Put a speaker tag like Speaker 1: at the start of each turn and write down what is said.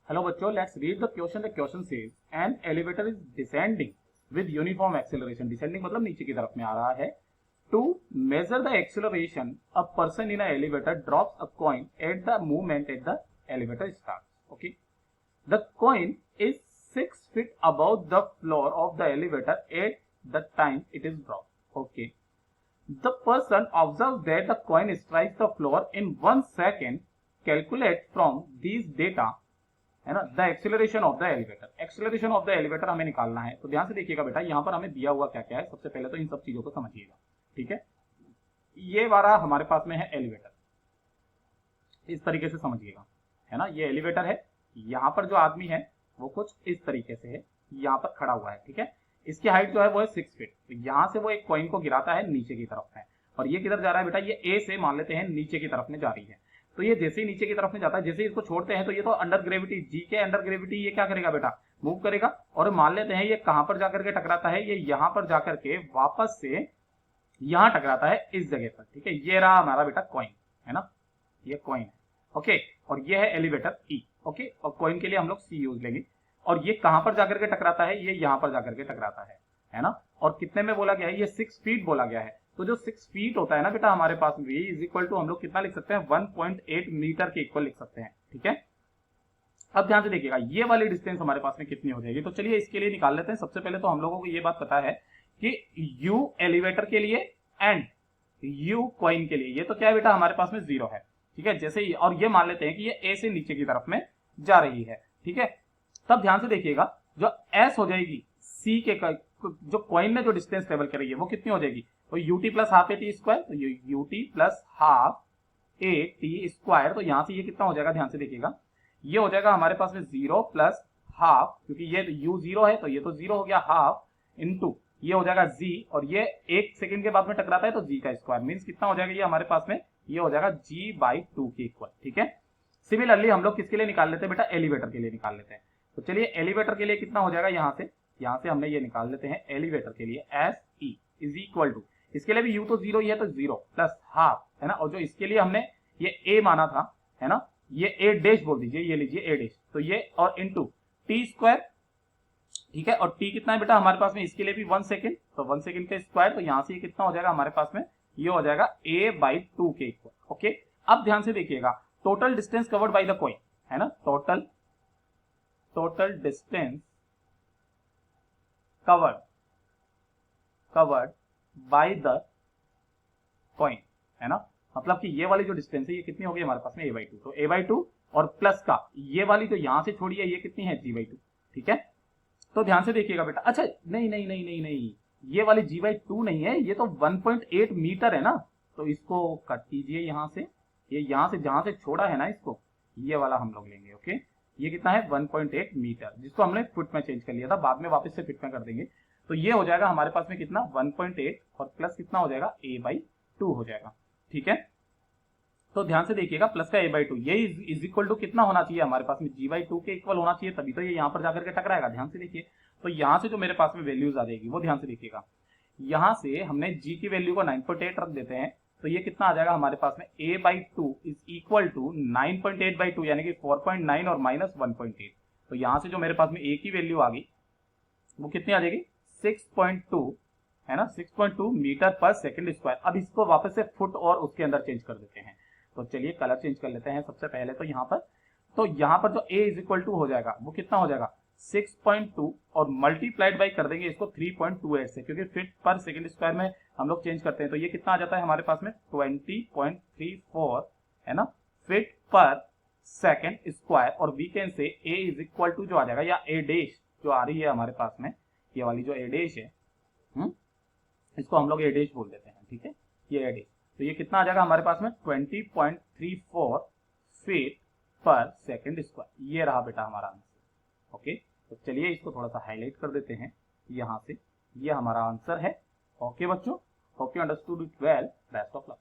Speaker 1: Hello बच्चों, let's read the question. The question says an elevator is descending with uniform acceleration. Descending मतलब नीचे की तरफ में आ रहा है. To measure the acceleration a person in a elevator drops a coin at the movement at the elevator start. Okay, the coin is 6 feet above the floor of the elevator at the time it is dropped. Okay, the person observes that the coin strikes the floor in 1 second. Calculate from these data, है ना, the acceleration of the elevator. Acceleration of the elevator हमें निकालना है. तो ध्यान से देखिएगा बेटा, यहाँ पर हमें दिया हुआ क्या क्या है. सबसे पहले तो इन सब चीजों को समझिएगा. ठीक है, ये वाला हमारे पास में है एलिवेटर. इस तरीके से समझिएगा, है ना. ये एलिवेटर है. यहाँ पर जो आदमी है वो कुछ इस तरीके से है, यहाँ पर खड़ा हुआ है. ठीक है, इसकी हाइट जो है वो है 6 feet. तो यहाँ से वो एक कॉइन को गिराता है नीचे की तरफ में. और ये किधर जा रहा है बेटा, ये ए से मान लेते हैं नीचे की तरफ में जा रही है. तो ये जैसे ही नीचे की तरफ में जाता है, जैसे ही इसको छोड़ते हैं तो ये तो अंडर ग्रेविटी, जी के अंडर ग्रेविटी ये क्या करेगा बेटा, मूव करेगा. और मान लेते हैं ये कहां पर जाकर के टकराता है, ये यहां पर जाकर के वापस से यहां टकराता है इस जगह पर. ठीक है, ये रहा हमारा बेटा कॉइन, है ना, ये कॉइन है. ओके, और ये है एलिवेटर ई. ओके, और कॉइन के लिए हम लोग सी यूज लेंगे. और ये कहां पर जाकर के टकराता है, ये यहां पर जाकर के टकराता है ना. और कितने में बोला गया है, ये 6 feet बोला गया है. तो जो 6 feet होता है ना बेटा हमारे पास में, इज इक्वल टू हम लोग कितना लिख सकते हैं, 1.8 मीटर के इक्वल लिख सकते हैं. ठीक है, अब ध्यान से देखिएगा ये वाली डिस्टेंस हमारे पास में कितनी हो जाएगी. तो चलिए इसके लिए निकाल लेते हैं. सबसे पहले तो हम लोगों को ये बात पता है कि यू एलिवेटर के लिए एंड यू कॉइन के लिए, ये तो क्या है बेटा हमारे पास में 0 है. ठीक है, जैसे ही, और ये मान लेते हैं कि ये ए से नीचे की तरफ में जा रही है. ठीक है, तब ध्यान से देखिएगा जो एस हो जाएगी सी के जो कॉइन में जो डिस्टेंस ट्रेवल कर रही है वो कितनी हो जाएगी, तो UT plus half a T square. तो UT plus half a T square. तो यहां से ये कितना हो जाएगा, ध्यान से देखिएगा, ये हो जाएगा हमारे पास में 0 प्लस हाफ, क्योंकि ये यू 0 है तो ये तो 0 हो गया, हाफ इंटू ये हो जाएगा जी, और ये 1 सेकंड के बाद में टकराता है तो जी का स्क्वायर. मीन्स कितना हो जाएगा ये हमारे पास में, ये हो जाएगा g/2 के इक्वल. ठीक है, सिमिलरली हम लोग किसके लिए निकाल लेते हैं बेटा, एलिवेटर के लिए निकाल लेते हैं. तो चलिए एलिवेटर के लिए कितना हो जाएगा, यहां से हमने ये निकाल लेते हैं एलिवेटर के लिए, S E is equal to, इसके लिए भी यू तो 0 ही है तो 0 प्लस हाफ, है ना. और जो इसके लिए हमने ये ए माना था, है ना, ये ए डैश बोल दीजिए, ये लीजिए ए डैश. तो ये और इंटू टी स्क्वायर. ठीक है, और टी कितना है बेटा हमारे पास में, इसके लिए भी 1 सेकेंड, तो 1 सेकेंड का स्क्वायर. तो यहां से ये कितना हो जाएगा हमारे पास में, ये हो जाएगा a/2 के इक्वल. ओके, अब ध्यान से देखिएगा, total distance covered by the coin, है ना, total distance covered by the coin, है ना. मतलब कि ये वाली जो डिस्टेंस है ये कितनी होगी हमारे पास में, a/2. तो a/2 और प्लस का ये वाली जो यहां से छोड़ी है ये कितनी है, g/2. ठीक है, तो ध्यान से देखिएगा बेटा. अच्छा नहीं, ये वाली g/2 नहीं है, ये तो 1.8 मीटर है ना. तो इसको कट कीजिए यहां से, ये यहां से जहां से छोड़ा है ना इसको, ये वाला हम लोग लेंगे. ओके, ये कितना है 1.8 मीटर, जिसको हमने फुट में चेंज कर लिया था, बाद में वापस से फीट में कर देंगे. तो ये हो जाएगा हमारे पास में कितना, 1.8 और प्लस कितना हो जाएगा, a/2 हो जाएगा. ठीक है, तो ध्यान से देखिएगा, प्लस का a/2, ये इज इक्वल टू कितना होना चाहिए हमारे पास में, g/2 के इक्वल होना चाहिए, तभी तो ये यहाँ पर जाकर के टकराएगा. ध्यान से देखिए, तो यहाँ से जो मेरे पास में वैल्यूज आ जाएगी वो ध्यान से देखिएगा. यहाँ से हमने g की वैल्यू को 9.8 रख देते हैं, तो ये कितना आ जाएगा हमारे पास में, a/2 इज इक्वल टू 9.8/2, यानी कि 4.9 और माइनस 1.8. तो यहाँ से जो मेरे पास में a की वैल्यू आ गई वो कितनी आ जाएगी, 6.2, है ना, 6.2 मीटर पर सेकंड स्क्वायर. अब इसको वापस से फुट और उसके अंदर चेंज कर देते हैं. तो चलिए कलर चेंज कर लेते हैं सबसे पहले. तो यहाँ पर जो a इज इक्वल टू हो जाएगा वो कितना हो जाएगा, 6.2 और मल्टीप्लाइड बाई कर देंगे इसको 3.28 से, क्योंकि फीट पर सेकंड स्क्वायर में हम लोग चेंज करते हैं. तो ये कितना आ जाता है हमारे पास में, 20.34, है ना, फीट पर सेकंड स्क्वायर. और we can say a is equal to जो आ जाएगा, या a डैश जो आ रही है हमारे पास में, ये वाली जो a डैश है, इसको हम लोग a डैश बोल देते हैं. ठीक है, ये a डैश. तो ये कितना आ जाएगा हमारे पास में, 20.34 फीट पर सेकंड स्क्वायर. ये रहा बेटा हमारा आंसर. ओके, तो चलिए इसको थोड़ा सा हाईलाइट कर देते हैं यहां से, ये हमारा आंसर है. ओके बच्चों, hope you understood it well. Best of luck.